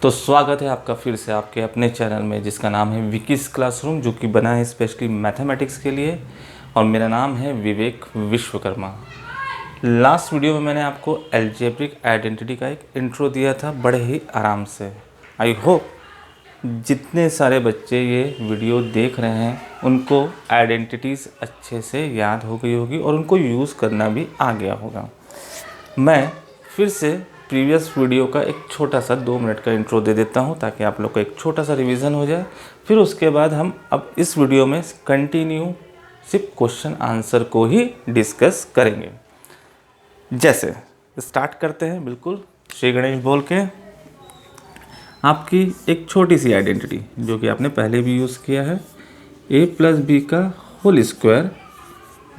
तो स्वागत है आपका फिर से आपके अपने चैनल में जिसका नाम है विकीज क्लासरूम, जो कि बना है स्पेशली मैथमेटिक्स के लिए। और मेरा नाम है विवेक विश्वकर्मा। लास्ट वीडियो में मैंने आपको अलजेब्रिक आइडेंटिटी का एक इंट्रो दिया था बड़े ही आराम से। आई होप जितने सारे बच्चे ये वीडियो देख रहे हैं उनको आइडेंटिटीज़ अच्छे से याद हो गई होगी और उनको यूज़ करना भी आ गया होगा। मैं फिर से प्रीवियस वीडियो का एक छोटा सा 2 मिनट का इंट्रो दे देता हूं ताकि आप लोग का एक छोटा सा रिवीजन हो जाए। फिर उसके बाद हम अब इस वीडियो में कंटिन्यू सिर्फ क्वेश्चन आंसर को ही डिस्कस करेंगे। जैसे स्टार्ट करते हैं बिल्कुल श्री गणेश बोल के। आपकी एक छोटी सी आइडेंटिटी जो कि आपने पहले भी यूज़ किया है, a+b का होल स्क्वायर,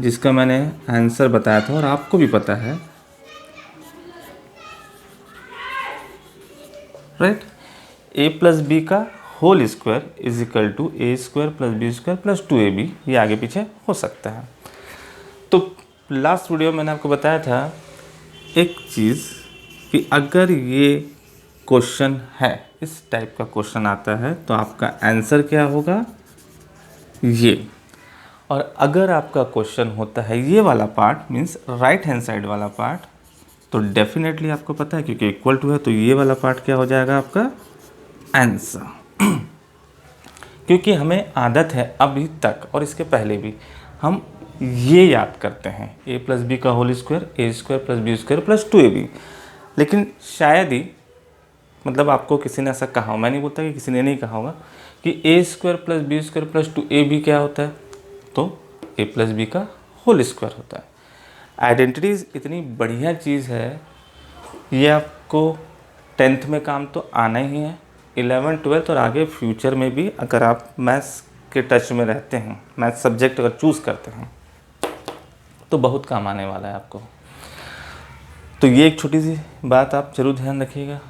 जिसका मैंने आंसर बताया था और आपको भी पता है, राइट। a+b का whole square is equal to a² + b² + 2ab। ये आगे पीछे हो सकता है। तो लास्ट वीडियो में मैंने आपको बताया था एक चीज़ कि अगर ये क्वेश्चन है, इस टाइप का क्वेश्चन आता है तो आपका आंसर क्या होगा, ये। और अगर आपका क्वेश्चन होता है ये वाला part, means right hand side वाला पार्ट, तो डेफिनेटली आपको पता है क्योंकि इक्वल टू है तो ये वाला पार्ट क्या हो जाएगा आपका आंसर। क्योंकि हमें आदत है अभी तक और इसके पहले भी हम ये याद करते हैं a+b का whole square a² + b² + 2ab। लेकिन शायद ही मतलब आपको किसी ने ऐसा कहा हो, मैं नहीं बोलता कि किसी ने नहीं कहा होगा कि a² + b² + 2ab क्या होता है, तो a+b का होल स्क्वायर होता है। आइडेंटिटीज़ इतनी बढ़िया चीज़ है, ये आपको 10th में काम तो आना ही है, 11th 12th और आगे फ्यूचर में भी अगर आप मैथ्स के टच में रहते हैं, मैथ्स सब्जेक्ट अगर चूज़ करते हैं तो बहुत काम आने वाला है आपको। तो ये एक छोटी सी बात आप जरूर ध्यान रखिएगा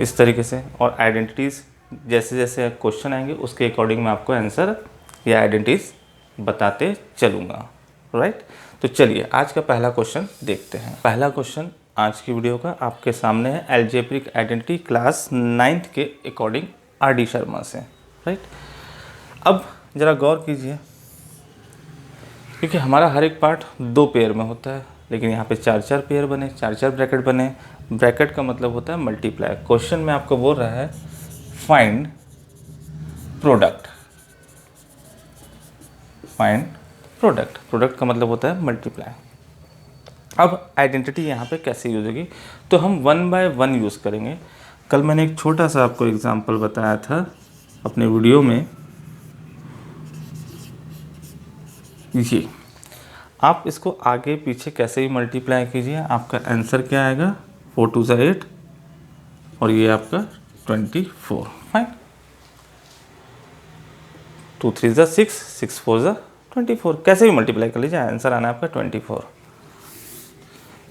इस तरीके से। और आइडेंटिटीज़ जैसे जैसे क्वेश्चन आएंगे उसके अकॉर्डिंग मैं आपको आंसर या आइडेंटिटीज़ बताते चलूँगा, राइट। तो चलिए आज का पहला क्वेश्चन देखते हैं। पहला क्वेश्चन आज की वीडियो का आपके सामने है अलजेब्रिक आइडेंटिटी क्लास 9th के अकॉर्डिंग RD शर्मा से, राइट। अब ज़रा गौर कीजिए, क्योंकि हमारा हर एक पार्ट 2 पेयर में होता है, लेकिन यहाँ पे 4-4 पेयर बने, 4-4 ब्रैकेट बने। ब्रैकेट का मतलब होता है मल्टीप्लाई। क्वेश्चन में आपको बोल रहा है find product. Find product, product का मतलब होता है मल्टीप्लाई। अब आइडेंटिटी यहाँ पे कैसे यूज़ होगी, तो हम 1 बाय 1 यूज़ करेंगे। कल मैंने एक छोटा सा आपको एग्जांपल बताया था अपने वीडियो में, ये आप इसको आगे पीछे कैसे भी मल्टीप्लाई कीजिए, आपका आंसर क्या आएगा, 4 2 = 8 और ये आपका 24, फाइन। 2 3 = 6, 6 4 = 24, कैसे भी मल्टीप्लाई कर लीजिए, आंसर आना है आपका 24।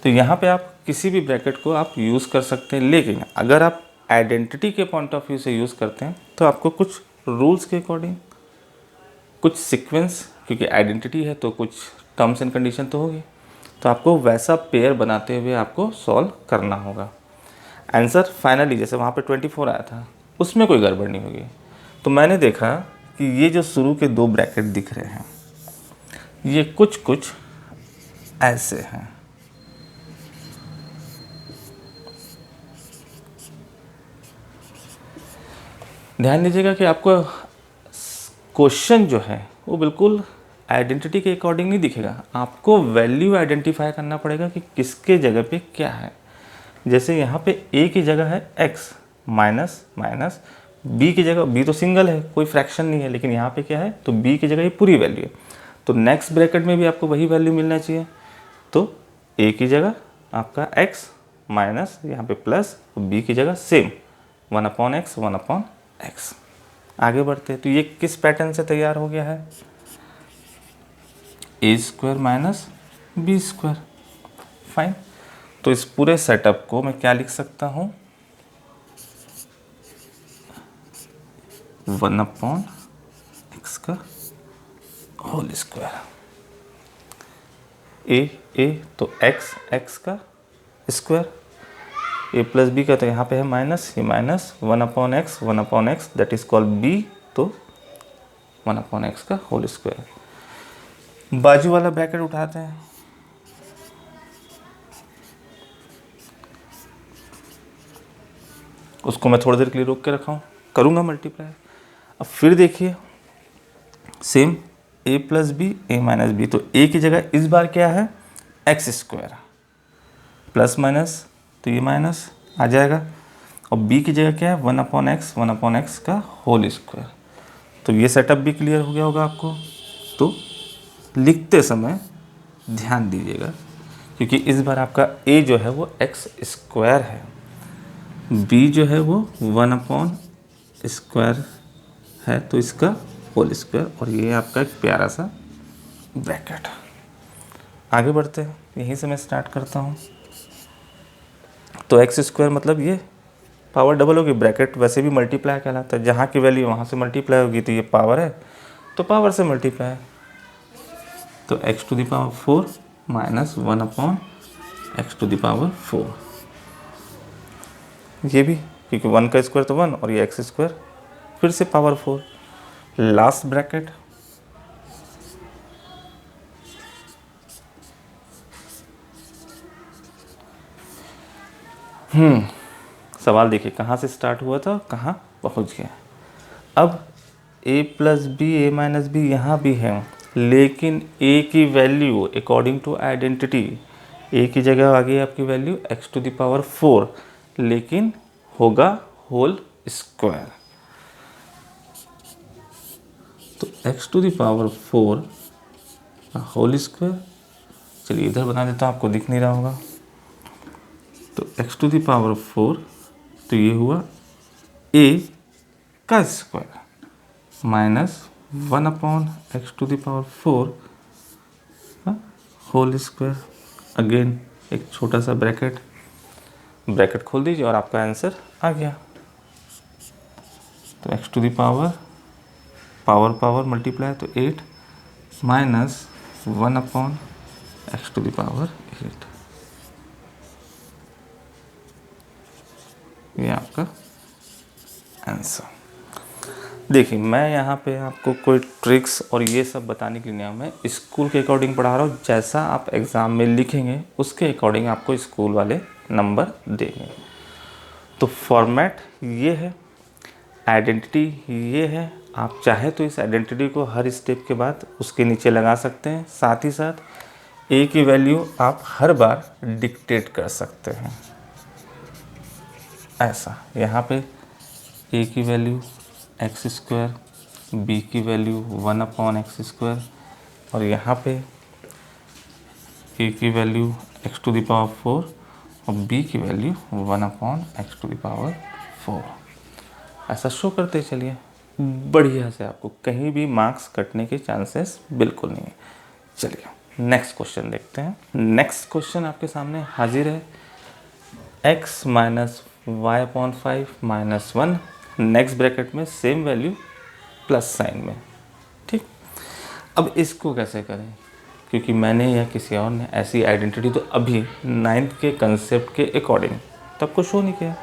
तो यहाँ पे आप किसी भी ब्रैकेट को आप यूज़ कर सकते हैं, लेकिन अगर आप आइडेंटिटी के पॉइंट ऑफ व्यू से यूज़ करते हैं तो आपको कुछ रूल्स के अकॉर्डिंग, कुछ सीक्वेंस, क्योंकि आइडेंटिटी है तो कुछ टर्म्स एंड कंडीशन तो होगी, तो आपको वैसा पेयर बनाते हुए आपको सॉल्व करना होगा। आंसर फाइनली जैसे वहाँ पे 24 आया था उसमें कोई गड़बड़ नहीं होगी। तो मैंने देखा कि ये जो शुरू के 2 ब्रैकेट दिख रहे हैं ये कुछ कुछ ऐसे हैं। ध्यान दीजिएगा कि आपको क्वेश्चन जो है वो बिल्कुल आइडेंटिटी के अकॉर्डिंग नहीं दिखेगा, आपको वैल्यू आइडेंटिफाई करना पड़ेगा कि किसके जगह पे क्या है। जैसे यहाँ पे a की जगह है x माइनस माइनस, b की जगह, b तो सिंगल है, कोई फ्रैक्शन नहीं है, लेकिन यहाँ पे क्या है तो b की जगह ये पूरी वैल्यू है। तो नेक्स्ट ब्रैकेट में भी आपको वही वैल्यू मिलना चाहिए, तो a की जगह आपका x माइनस यहाँ पे प्लस, b की जगह सेम 1/x 1/x। आगे बढ़ते हैं तो ये किस पैटर्न से तैयार हो गया है, a² माइनस b², फाइन। तो इस पूरे सेटअप को मैं क्या लिख सकता हूँ, 1/x का होल स्क्वायर। a तो x का स्क्वायर, ए प्लस बी का, तो यहाँ पे है माइनस, ये minus 1/x that is called B, तो 1/x का होल स्क्वायर। बाजू वाला ब्रैकेट उठाते हैं, उसको मैं थोड़ी देर के लिए रोक के रखा हूँ, करूँगा मल्टीप्लाई। अब फिर देखिए same A plus B A minus B, तो ए की जगह इस बार क्या है एक्स स्क्वायर, प्लस माइनस तो ये माइनस आ जाएगा, और बी की जगह क्या है 1/x का होल स्क्वायर। तो ये सेटअप भी क्लियर हो गया होगा आपको। तो लिखते समय ध्यान दीजिएगा, क्योंकि इस बार आपका ए जो है वो एक्स स्क्वायर है, बी जो है वो 1/स्क्वायर है, तो इसका होल स्क्वायर, और ये आपका एक प्यारा सा ब्रैकेट। आगे बढ़ते हैं, यहीं से मैं स्टार्ट करता हूँ। तो एक्स स्क्वायर मतलब ये पावर डबल होगी, ब्रैकेट वैसे भी मल्टीप्लाई कहलाता है, जहाँ की वैल्यू वहाँ से मल्टीप्लाई होगी, तो ये पावर है तो पावर से मल्टीप्लाई है, तो x⁴ माइनस 1/x⁴। ये भी क्योंकि 1 का स्क्वायर तो 1 और ये एक्स स्क्वायर फिर से पावर 4, लास्ट ब्रैकेट सवाल देखिए कहाँ से स्टार्ट हुआ था कहाँ पहुँच गया। अब a plus B A minus B यहाँ भी है, लेकिन a की value according to identity, a की जगह आ गई आपकी वैल्यू x⁴, लेकिन होगा होल स्क्वायर। तो x⁴ होल स्क्वायर, चलिए इधर बना देता हूँ, आपको दिख नहीं रहा होगा। तो x⁴ तो ये हुआ a का square minus 1/x⁴ whole square. Again एक छोटा सा ब्रैकेट खोल दीजिए और आपका आंसर आ गया। तो x⁴ पावर मल्टीप्लाई तो 8 माइनस 1/x⁴, ये आपका आंसर। देखिए मैं यहाँ पे आपको कोई ट्रिक्स और ये सब बताने के लिए नहीं, मैं स्कूल के अकॉर्डिंग पढ़ा रहा हूँ, जैसा आप एग्ज़ाम में लिखेंगे उसके अकॉर्डिंग आपको स्कूल वाले नंबर देंगे। तो फॉर्मेट ये है, आइडेंटिटी ये है, आप चाहे तो इस आइडेंटिटी को हर स्टेप के बाद उसके नीचे लगा सकते हैं, साथ ही साथ ए की वैल्यू आप हर बार डिक्टेट कर सकते हैं। ऐसा यहाँ पे ए की वैल्यू x², बी की वैल्यू 1/x², और यहाँ पे ए की वैल्यू x⁴ और बी की वैल्यू 1/x⁴। ऐसा शो करते चलिए, बढ़िया से आपको कहीं भी मार्क्स कटने के चांसेस बिल्कुल नहीं है। चलिए नेक्स्ट क्वेश्चन देखते हैं। नेक्स्ट क्वेश्चन आपके सामने हाजिर है, x minus y/5 minus 1, next bracket में सेम वैल्यू प्लस साइन में। ठीक, अब इसको कैसे करें, क्योंकि मैंने या किसी और ने ऐसी आइडेंटिटी तो अभी 9th के कंसेप्ट के अकॉर्डिंग तब को शो नहीं किया।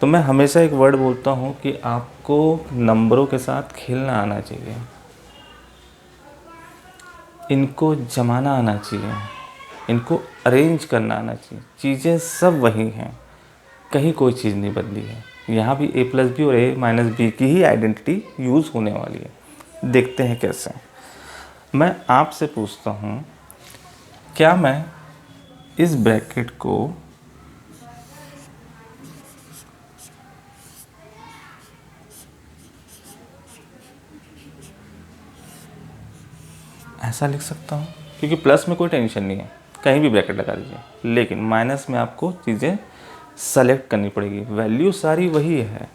तो मैं हमेशा एक वर्ड बोलता हूँ कि आपको नंबरों के साथ खेलना आना चाहिए, इनको जमाना आना चाहिए, इनको अरेंज करना आना चाहिए। चीज़ें सब वही हैं, कहीं कोई चीज़ नहीं बदली है। यहाँ भी a प्लस बी और a माइनस बी की ही आइडेंटिटी यूज़ होने वाली है। देखते हैं कैसे। मैं आपसे पूछता हूँ, क्या मैं इस ब्रैकेट को ऐसा लिख सकता हूँ, क्योंकि प्लस में कोई टेंशन नहीं है, कहीं भी ब्रैकेट लगा दीजिए, लेकिन माइनस में आपको चीज़ें सेलेक्ट करनी पड़ेगी। वैल्यू सारी वही है,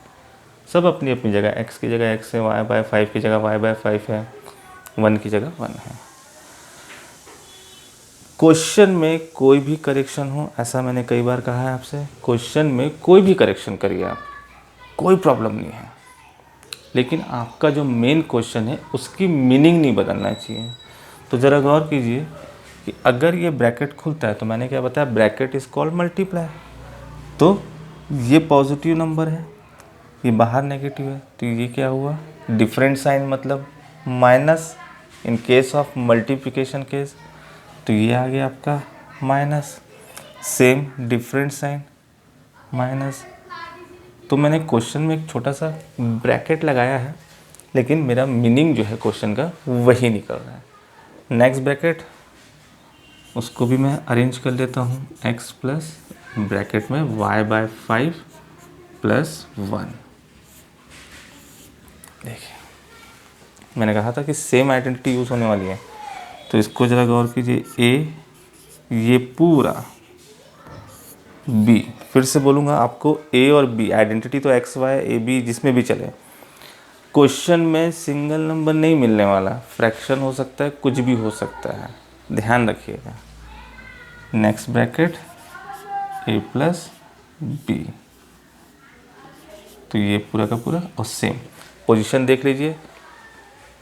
सब अपनी अपनी जगह, x की जगह x है, y/5 की जगह y/5 है, 1 की जगह 1 है। क्वेश्चन में कोई भी करेक्शन हो, ऐसा मैंने कई बार कहा है आपसे, क्वेश्चन में कोई भी करेक्शन करिए आप, कोई प्रॉब्लम नहीं है, लेकिन आपका जो मेन क्वेश्चन है उसकी मीनिंग नहीं बदलना चाहिए। तो ज़रा गौर कीजिए कि अगर ये ब्रैकेट खुलता है तो मैंने क्या बताया, ब्रैकेट इज कॉल्ड मल्टीप्लाई, तो ये पॉजिटिव नंबर है, ये बाहर नेगेटिव है, तो ये क्या हुआ, डिफरेंट साइन मतलब minus. In case of multiplication case तो ये आ गया आपका minus, same different sign minus. तो मैंने क्वेश्चन में एक छोटा सा ब्रैकेट लगाया है, लेकिन मेरा मीनिंग जो है क्वेश्चन का वही निकल रहा है। नेक्स्ट ब्रैकेट, उसको भी मैं अरेंज कर लेता हूँ, x प्लस ब्रैकेट में y/5 + 1। देखिए मैंने कहा था कि सेम आइडेंटिटी यूज़ होने वाली है, तो इसको ज़रा गौर कीजिए। a, ये पूरा b, फिर से बोलूँगा आपको, a और b आइडेंटिटी तो x y a b जिसमें भी चले, क्वेश्चन में सिंगल नंबर नहीं मिलने वाला, फ्रैक्शन हो सकता है, कुछ भी हो सकता है, ध्यान रखिएगा। Next bracket a plus b, तो ये पूरा का पूरा और सेम पोजीशन देख लीजिए,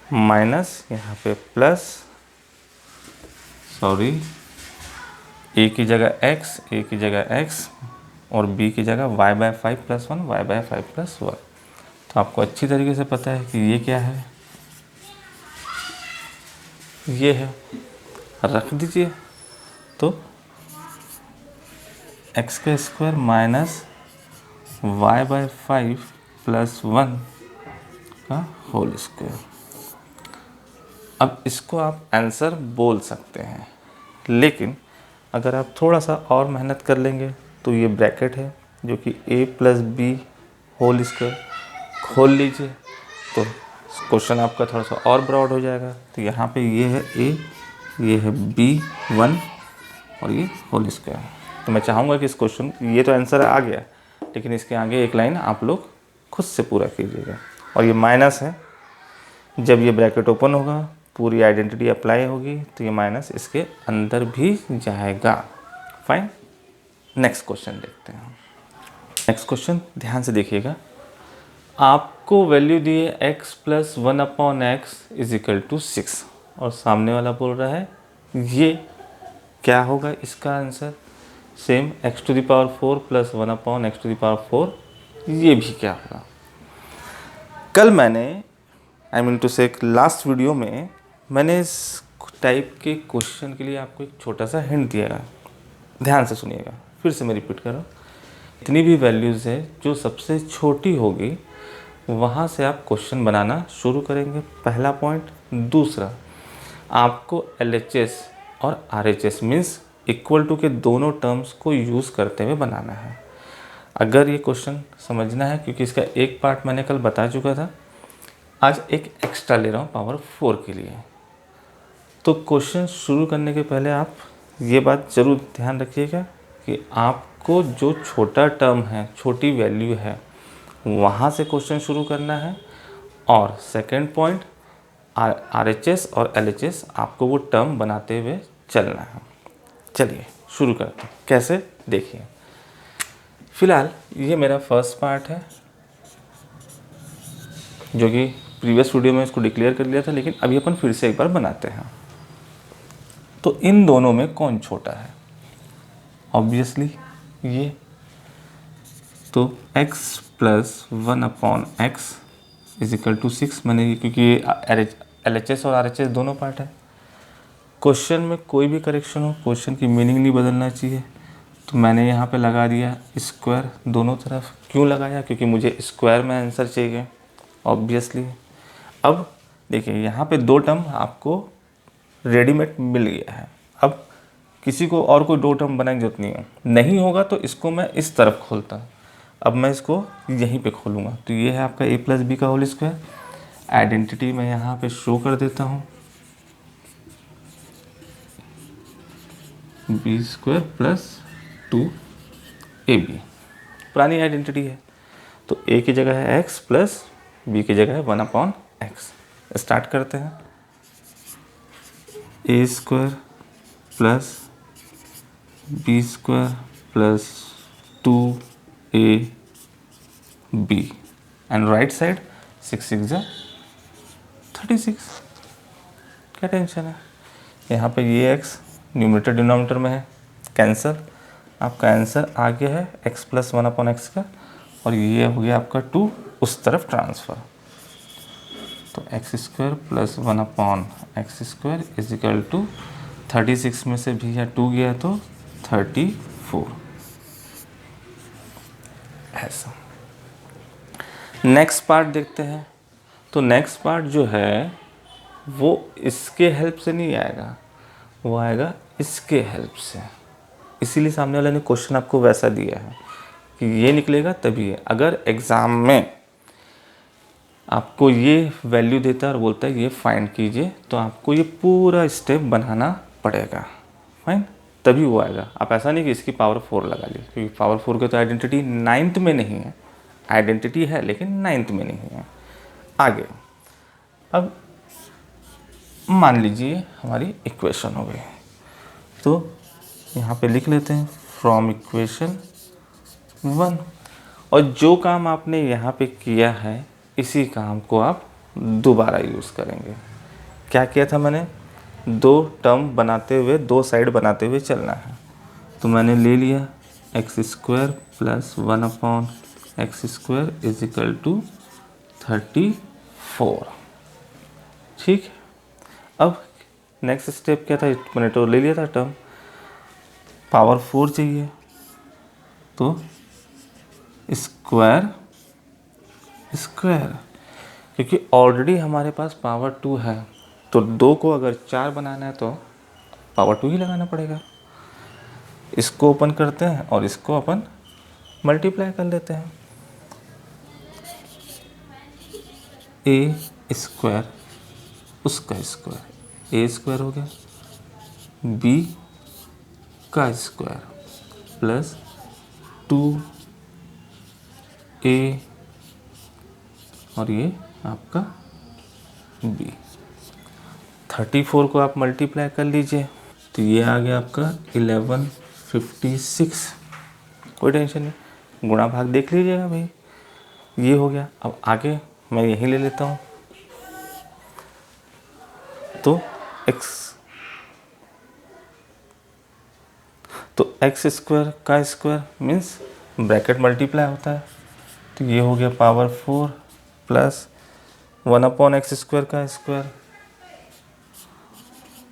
माइनस यहाँ पे प्लस, सॉरी a की जगह x, a की जगह x और b की जगह y/5 + 1 y/5 + 1। तो आपको अच्छी तरीके से पता है कि ये क्या है, ये है, रख दीजिए। तो x² माइनस y/5 + 1 का होल स्क्वायर। अब इसको आप आंसर बोल सकते हैं, लेकिन अगर आप थोड़ा सा और मेहनत कर लेंगे तो ये ब्रैकेट है जो कि a + b होल स्क्वायर, खोल लीजिए तो क्वेश्चन आपका थोड़ा सा और ब्रॉड हो जाएगा। तो यहाँ पे ये है a, ये है b1 और ये होल स्क्वायर। तो मैं चाहूँगा कि इस क्वेश्चन, ये तो आंसर आ गया, लेकिन इसके आगे एक लाइन आप लोग खुद से पूरा कीजिएगा। और ये माइनस है, जब ये ब्रैकेट ओपन होगा पूरी आइडेंटिटी अप्लाई होगी तो ये माइनस इसके अंदर भी जाएगा। फाइन, नेक्स्ट क्वेश्चन देखते हैं। नेक्स्ट क्वेश्चन ध्यान से देखिएगा। आपको वैल्यू दी है x + 1/x = 6 और सामने वाला बोल रहा है ये क्या होगा इसका आंसर, सेम x⁴ + 1/x⁴, ये भी क्या होगा। कल मैंने लास्ट वीडियो में मैंने इस टाइप के क्वेश्चन के लिए आपको एक छोटा सा हिंट दिया है, ध्यान से सुनिएगा, फिर से मैं रिपीट कर रहा हूँ। इतनी भी वैल्यूज़ है जो सबसे छोटी होगी वहाँ से आप क्वेश्चन बनाना शुरू करेंगे, पहला पॉइंट। दूसरा, आपको LHS और RHS मीन्स इक्वल टू के दोनों टर्म्स को यूज़ करते हुए बनाना है। अगर ये क्वेश्चन समझना है, क्योंकि इसका एक पार्ट मैंने कल बता चुका था, आज एक एक्स्ट्रा ले रहा हूँ पावर 4 के लिए। तो क्वेश्चन शुरू करने के पहले आप ये बात ज़रूर ध्यान रखिएगा कि आपको जो छोटा टर्म है, छोटी वैल्यू है, वहाँ से क्वेश्चन शुरू करना है। और सेकंड पॉइंट, RHS और LHS आपको वो टर्म बनाते हुए चलना है। चलिए शुरू करते हैं, कैसे देखिए। फिलहाल ये मेरा फर्स्ट पार्ट है जो कि प्रीवियस वीडियो में इसको डिक्लेयर कर लिया था, लेकिन अभी अपन फिर से एक बार बनाते हैं। तो इन दोनों में कौन छोटा है, ऑब्वियसली ये। तो x + 1/x = 6, मैंने ये, क्योंकि ये LHS और RHS दोनों पार्ट है। क्वेश्चन में कोई भी करेक्शन हो, क्वेश्चन की मीनिंग नहीं बदलना चाहिए, तो मैंने यहाँ पे लगा दिया स्क्वायर दोनों तरफ। क्यों लगाया, क्योंकि मुझे स्क्वायर में आंसर चाहिए ऑब्वियसली। अब देखिए यहाँ पे दो टर्म आपको रेडीमेड मिल गया है, अब किसी को और कोई दो टर्म बनाने की जरूरत नहीं है। नहीं होगा तो इसको मैं इस तरफ खोलता, अब मैं इसको यहीं पे खोलूँगा। तो ये है आपका a + b का होल स्क्वायर। आइडेंटिटी मैं यहाँ पे शो कर देता हूँ, b² + 2ab, पुरानी आइडेंटिटी है। तो a की जगह है x प्लस b की जगह है 1/x। स्टार्ट करते हैं। a² + b² + 2ab and right side 6 × 6 = 36। क्या टेंशन है, यहाँ पे ये x न्यूमरेटर डिनोमिनेटर में है, कैंसल। आपका आंसर आ गया है x प्लस 1/x का, और ये हो गया आपका 2 उस तरफ ट्रांसफ़र। तो x² plus 1/x² is equal to 36 में से भी या 2 गया तो 34, ऐसा। नेक्स्ट पार्ट देखते हैं। तो नेक्स्ट पार्ट जो है वो इसके हेल्प से नहीं आएगा, वो आएगा इसके हेल्प से। इसीलिए सामने वाले ने क्वेश्चन आपको वैसा दिया है कि ये निकलेगा तभी है। अगर एग्ज़ाम में आपको ये वैल्यू देता है और बोलता है ये फाइंड कीजिए, तो आपको ये पूरा स्टेप बनाना पड़ेगा, फाइन, तभी वो आएगा। आप ऐसा नहीं कि इसकी पावर 4 लगा ली, क्योंकि पावर 4 के तो आइडेंटिटी 9th में नहीं है। आइडेंटिटी है लेकिन 9th में नहीं है। आगे अब मान लीजिए हमारी इक्वेशन हो गई, तो यहाँ पे लिख लेते हैं फ्रॉम इक्वेशन 1। और जो काम आपने यहाँ पे किया है इसी काम को आप दोबारा यूज़ करेंगे। क्या किया था मैंने, 2 टर्म बनाते हुए, 2 साइड बनाते हुए चलना है। तो मैंने ले लिया x² plus 1/x² is equal to 34, ठीक है। अब नेक्स्ट स्टेप क्या था, मैंने तो ले लिया था टर्म, पावर 4 चाहिए, तो स्क्वायर स्क्वायर, क्योंकि ऑलरेडी हमारे पास पावर 2 है, तो 2 को अगर 4 बनाना है तो पावर 2 ही लगाना पड़ेगा। इसको ओपन करते हैं और इसको अपन मल्टीप्लाई कर लेते हैं। ए स्क्वायर उसका स्क्वायर, ए स्क्वायर हो गया, बी का स्क्वायर प्लस 2a और ये आपका b। 34 को आप मल्टीप्लाई कर लीजिए, तो ये आ गया आपका 1156। कोई टेंशन नहीं, गुणा भाग देख लीजिएगा भाई, ये हो गया। अब आगे मैं यही ले लेता हूँ, तो x² का स्क्वायर मीन्स ब्रैकेट मल्टीप्लाई होता है, तो ये हो गया पावर 4 प्लस 1/x² का स्क्वायर,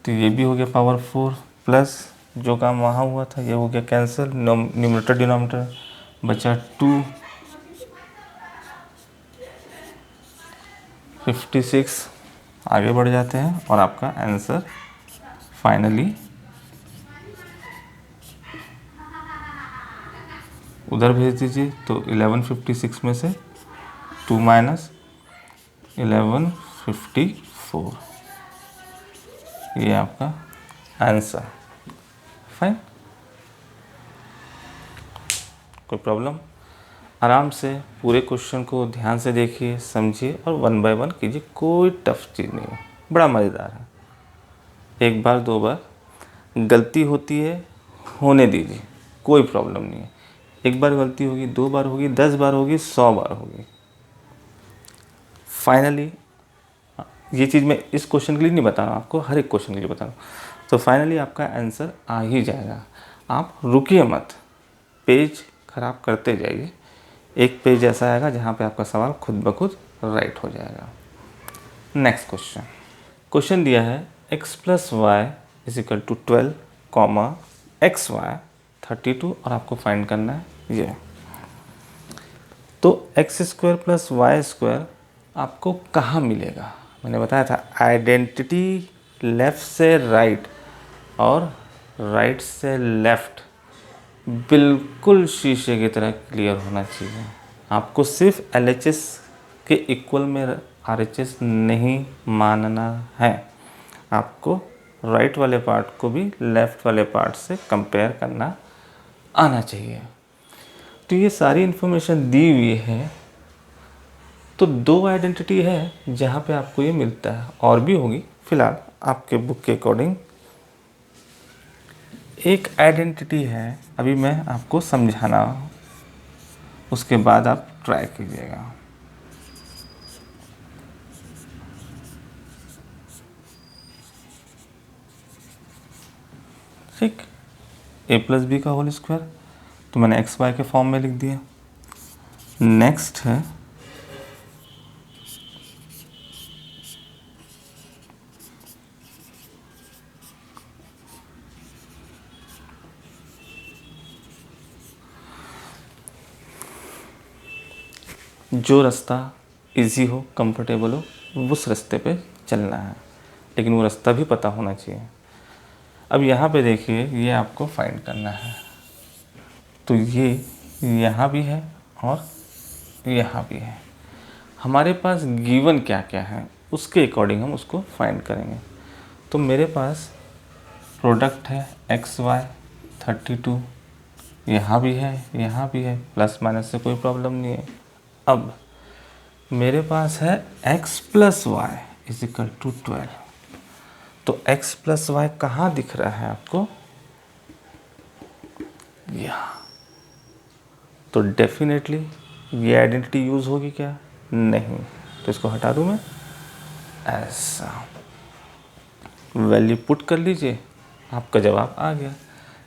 तो ये भी हो गया पावर 4 प्लस जो काम वहाँ हुआ था ये हो गया कैंसिल, न्यूमरेटर डिनोमिनेटर बचा 256। आगे बढ़ जाते हैं और आपका आंसर फाइनली उधर भेज दीजिए। तो 1156 में से 2 माइनस 1154, ये आपका आंसर, फाइन। कोई प्रॉब्लम, आराम से पूरे क्वेश्चन को ध्यान से देखिए, समझिए और 1 बाय 1 कीजिए। कोई टफ चीज़ नहीं है, बड़ा मज़ेदार है। एक बार 2 बार गलती होती है, होने दीजिए, कोई प्रॉब्लम नहीं है। एक बार गलती होगी, 2 बार होगी, 10 बार होगी, 100 बार होगी। फाइनली ये चीज़ मैं इस क्वेश्चन के लिए नहीं बता रहा हूँ आपको, हर एक क्वेश्चन के लिए बता रहा हूँ। तो फाइनली आपका आंसर आ ही जाएगा। आप रुकिए मत, पेज ख़राब करते जाइए। एक पेज ऐसा आएगा जहाँ पे आपका सवाल खुद ब खुद राइट हो जाएगा। नेक्स्ट क्वेश्चन दिया है x plus Y is equal to 12 comma X Y 32 और आपको फाइंड करना है ये। तो x² प्लस y² आपको कहाँ मिलेगा, मैंने बताया था आइडेंटिटी लेफ़्ट से राइट और राइट से लेफ़्ट बिल्कुल शीशे की तरह क्लियर होना चाहिए। आपको सिर्फ LHS के इक्वल में RHS नहीं मानना है, आपको राइट वाले पार्ट को भी लेफ़्ट वाले पार्ट से कंपेयर करना आना चाहिए। तो ये सारी इन्फॉर्मेशन दी हुई है। तो 2 आइडेंटिटी है जहाँ पे आपको ये मिलता है, और भी होगी, फ़िलहाल आपके बुक के अकॉर्डिंग एक आइडेंटिटी है। अभी मैं आपको समझाना, उसके बाद आप ट्राई कीजिएगा। ठीक, a प्लस बी का होल स्क्वायर तो मैंने एक्स वाई के फॉर्म में लिख दिया। नेक्स्ट है जो रास्ता इजी हो, कंफर्टेबल हो, उस रास्ते पे चलना है, लेकिन वो रास्ता भी पता होना चाहिए। अब यहाँ पे देखिए, ये आपको फाइंड करना है। तो ये यहाँ भी है और यहाँ भी है। हमारे पास गिवन क्या क्या है उसके अकॉर्डिंग हम उसको फाइंड करेंगे। तो मेरे पास प्रोडक्ट है एक्स वाई 32, यहाँ भी है, यहाँ भी है, प्लस माइनस से कोई प्रॉब्लम नहीं है। अब मेरे पास है x plus Y is equal to 12। तो x प्लस वाई कहाँ दिख रहा है आपको? यहाँ। तो डेफिनेटली ये आइडेंटिटी यूज होगी क्या? नहीं। तो इसको हटा दूँ मैं, ऐसा वैल्यू पुट कर लीजिए, आपका जवाब आ गया।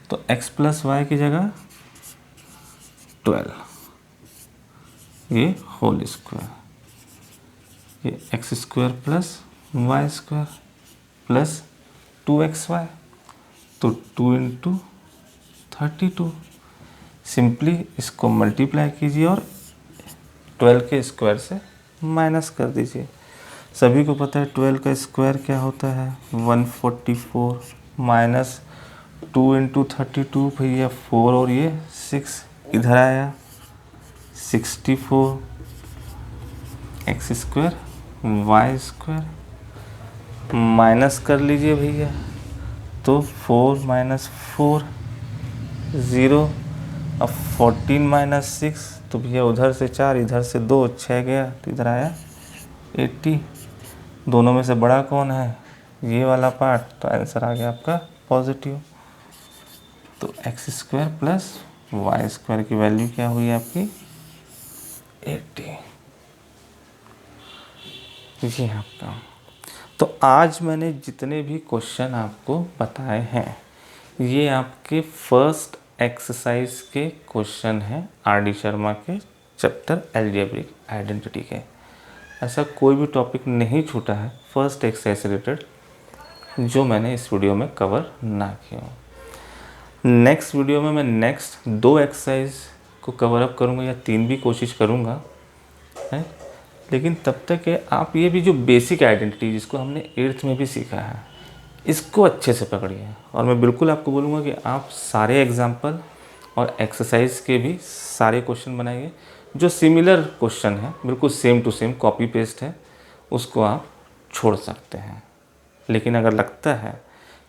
तो x प्लस वाई की जगह 12, ये होल स्क्वायर, ये X square plus Y square plus 2xy, तो 2 इंटू 32। सिंपली इसको मल्टीप्लाई कीजिए और 12 के स्क्वायर से माइनस कर दीजिए। सभी को पता है 12 का स्क्वायर क्या होता है? 144 माइनस 2 इंटू 32, भैया 4 और ये 6 इधर आया, 64 x square y square, minus कर लीजिए भैया। तो 4 माइनस 4 0, अब 14 माइनस 6, तो भैया उधर से 4 इधर से 2, 6 गया, तो इधर आया 80। दोनों में से बड़ा कौन है? ये वाला पार्ट। तो आंसर आ गया आपका पॉजिटिव। तो x square plus Y square की वैल्यू क्या हुई आपकी? 80। ये आपका। तो आज मैंने जितने भी क्वेश्चन आपको बताए हैं, ये आपके फर्स्ट एक्सरसाइज के क्वेश्चन हैं आर डी शर्मा के चैप्टर अलजेब्रिक आइडेंटिटी के। ऐसा कोई भी टॉपिक नहीं छूटा है फर्स्ट एक्सरसाइज से रिलेटेड जो मैंने इस वीडियो में कवर ना किया हूँ। नेक्स्ट वीडियो में मैं नेक्स्ट 2 एक्सरसाइज को कवर अप करूँगा या 3 भी कोशिश करूँगा, है। लेकिन तब तक है आप ये भी जो बेसिक आइडेंटिटी जिसको हमने 8th में भी सीखा है, इसको अच्छे से पकड़िए। और मैं बिल्कुल आपको बोलूँगा कि आप सारे एग्जाम्पल और एक्सरसाइज के भी सारे क्वेश्चन बनाइए। जो सिमिलर क्वेश्चन है, बिल्कुल same to same copy paste है, उसको आप छोड़ सकते हैं। लेकिन अगर लगता है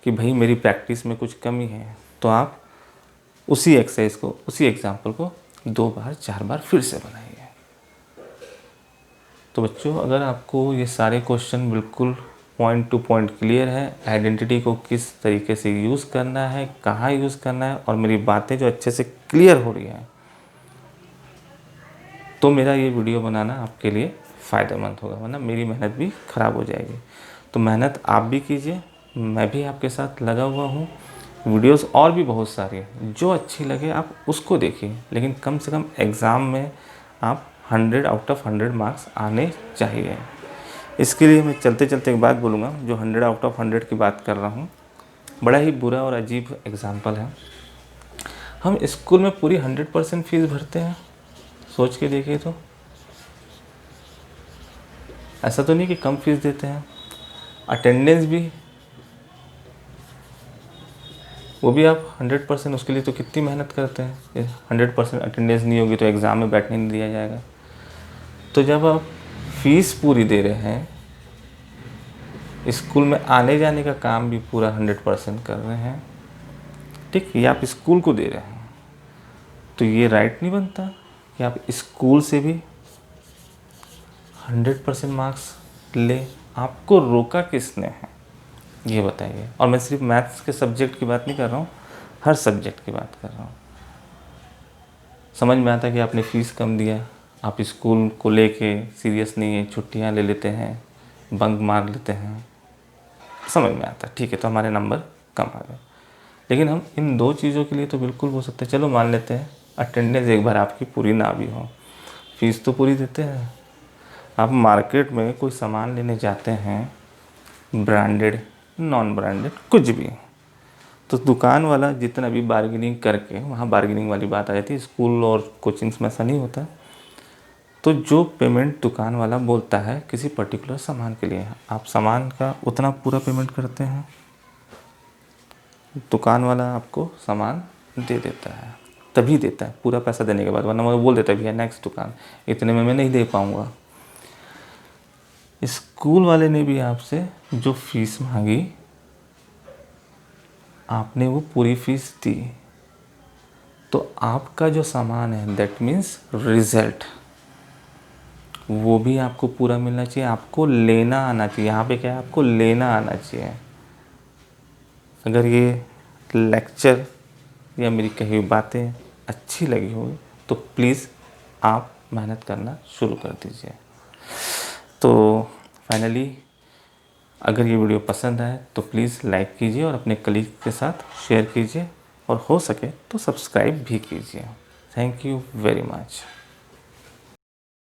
कि भाई मेरी प्रैक्टिस में कुछ कमी है, तो आप उसी एक्सरसाइज को, उसी एग्जाम्पल को 2 बार 4 बार फिर से बनाइए। तो बच्चों, अगर आपको ये सारे क्वेश्चन बिल्कुल पॉइंट टू पॉइंट क्लियर है, आइडेंटिटी को किस तरीके से यूज़ करना है, कहाँ यूज़ करना है, और मेरी बातें जो अच्छे से क्लियर हो रही हैं, तो मेरा ये वीडियो बनाना आपके लिए फ़ायदेमंद होगा, वरना मेरी मेहनत भी ख़राब हो जाएगी। तो मेहनत आप भी कीजिए, मैं भी आपके साथ लगा हुआ हूँ। वीडियोस और भी बहुत सारी हैं, जो अच्छी लगे आप उसको देखिए, लेकिन कम से कम एग्ज़ाम में आप 100 आउट ऑफ 100 मार्क्स आने चाहिए। इसके लिए मैं चलते चलते एक बात बोलूँगा, जो 100 आउट ऑफ 100 की बात कर रहा हूँ, बड़ा ही बुरा और अजीब एग्जाम्पल है। हम स्कूल में पूरी 100% फीस भरते हैं, सोच के देखिए। तो ऐसा तो नहीं कि कम फीस देते हैं। अटेंडेंस भी, वो भी आप 100%, उसके लिए तो कितनी मेहनत करते हैं। 100% अटेंडेंस नहीं होगी तो एग्ज़ाम में बैठने नहीं दिया जाएगा। तो जब आप फीस पूरी दे रहे हैं, स्कूल में आने जाने का काम भी पूरा 100% कर रहे हैं, ठीक, ये आप स्कूल को दे रहे हैं, तो ये राइट नहीं बनता कि आप स्कूल से भी 100% मार्क्स ले। आपको रोका किसने है, ये बताइए। और मैं सिर्फ मैथ्स के सब्जेक्ट की बात नहीं कर रहा हूँ, हर सब्जेक्ट की बात कर रहा हूँ। समझ में आता है कि आपने फ़ीस कम दिया, आप स्कूल को लेके सीरियस नहीं है, छुट्टियाँ ले लेते हैं, बंक मार लेते हैं, समझ में आता है, ठीक है, तो हमारे नंबर कम आ गए। लेकिन हम इन 2 चीज़ों के लिए तो बिल्कुल हो सकते हैं, चलो मान लेते हैं अटेंडेंस एक बार आपकी पूरी ना भी हो, फीस तो पूरी देते हैं। आप मार्केट में कोई सामान लेने जाते हैं, ब्रांडेड नॉन ब्रांडेड कुछ भी, तो दुकान वाला जितना भी बार्गेनिंग करके, वहाँ बार्गेनिंग वाली बात आ जाती है। स्कूल और कोचिंग्स में ऐसा नहीं होता। तो जो पेमेंट दुकान वाला बोलता है किसी पर्टिकुलर सामान के लिए, आप सामान का उतना पूरा पेमेंट करते हैं, दुकान वाला आपको सामान दे देता है, तभी देता है पूरा पैसा देने के बाद, वरना वो बोल देता है भैया नेक्स्ट दुकान, इतने में मैं नहीं दे पाऊँगा। स्कूल वाले ने भी आपसे जो फीस मांगी, आपने वो पूरी फीस दी, तो आपका जो सामान है दैट मीन्स रिजल्ट, वो भी आपको पूरा मिलना चाहिए। आपको लेना आना चाहिए। यहाँ पे क्या है, आपको लेना आना चाहिए। अगर ये लेक्चर या मेरी कही हुई बातें अच्छी लगी हो तो प्लीज़ आप मेहनत करना शुरू कर दीजिए। तो फाइनली अगर ये वीडियो पसंद आए तो प्लीज़ लाइक कीजिए और अपने कलीग के साथ शेयर कीजिए, और हो सके तो सब्सक्राइब भी कीजिए। Thank you very much.